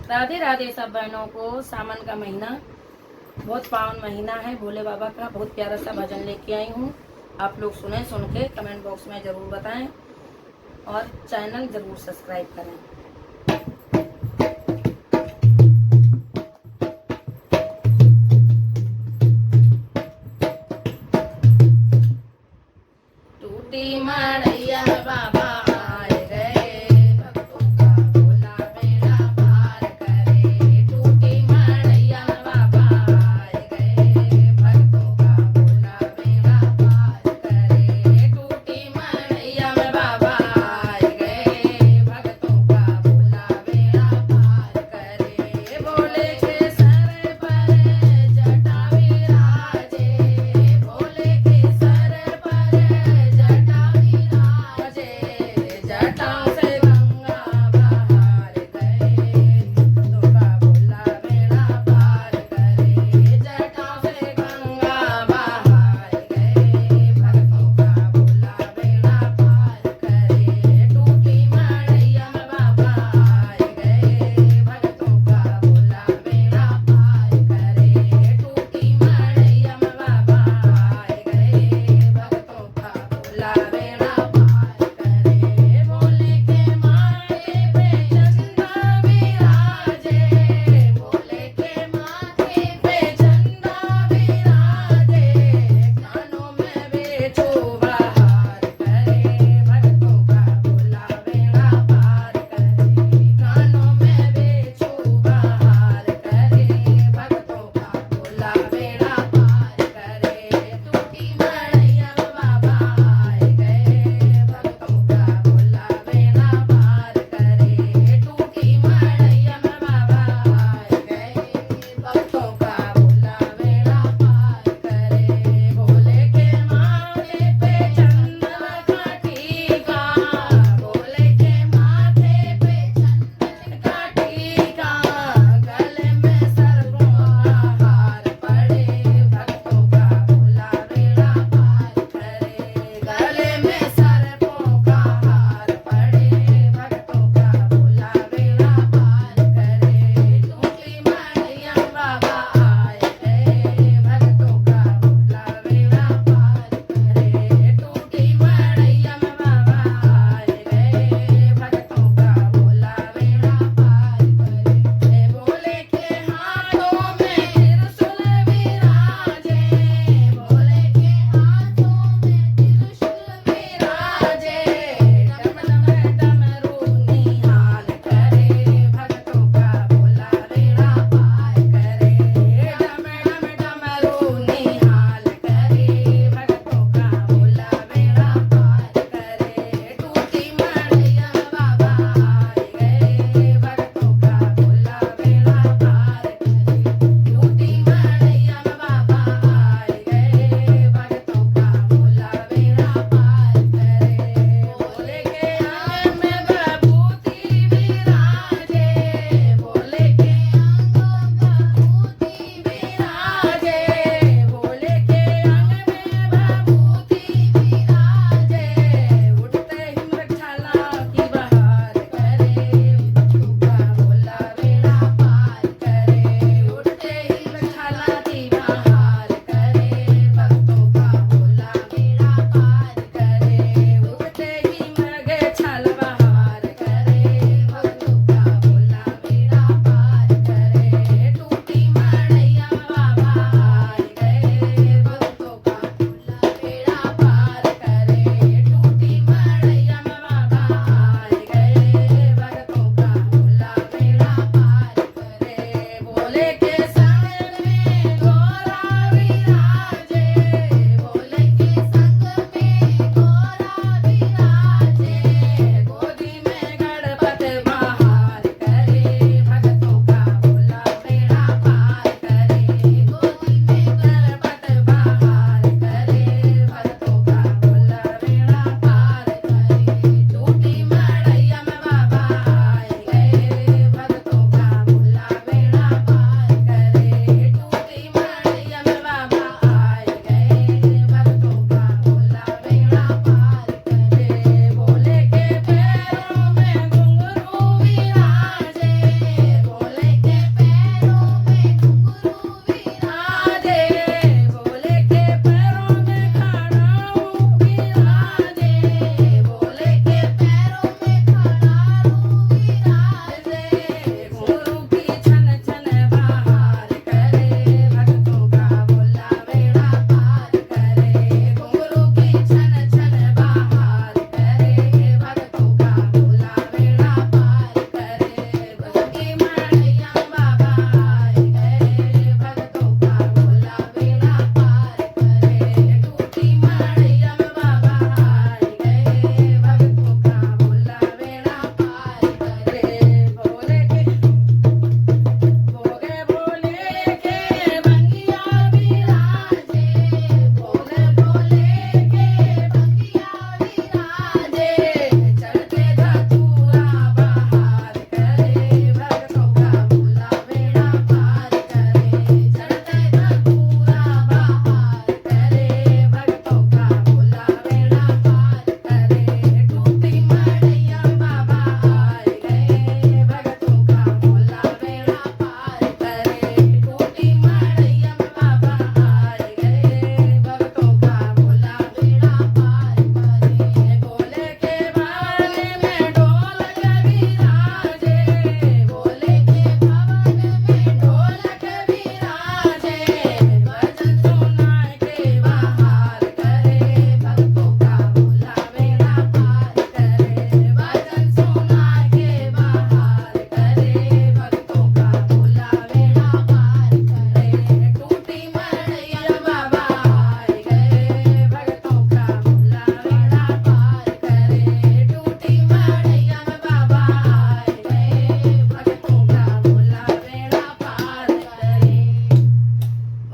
राधे राधे सब बहनों को। सावन का महीना बहुत पावन महीना है। भोले बाबा का बहुत प्यारा सा भजन लेके आई हूँ। आप लोग सुने, सुन के कमेंट बॉक्स में ज़रूर बताएं और चैनल ज़रूर सब्सक्राइब करें। टूटी मड़ैया बाबा आए गए, भक्तों का भोला बेड़ा पार करे। टूटी मड़ैया बाबा आए गए, भक्तों का भोला बेड़ा पार करे। टूटी मड़ैया बाबा आए गए, भक्तों का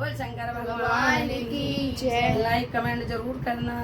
बोल शंकर भगवान भगवान की जय। लाइक कमेंट जरूर करना।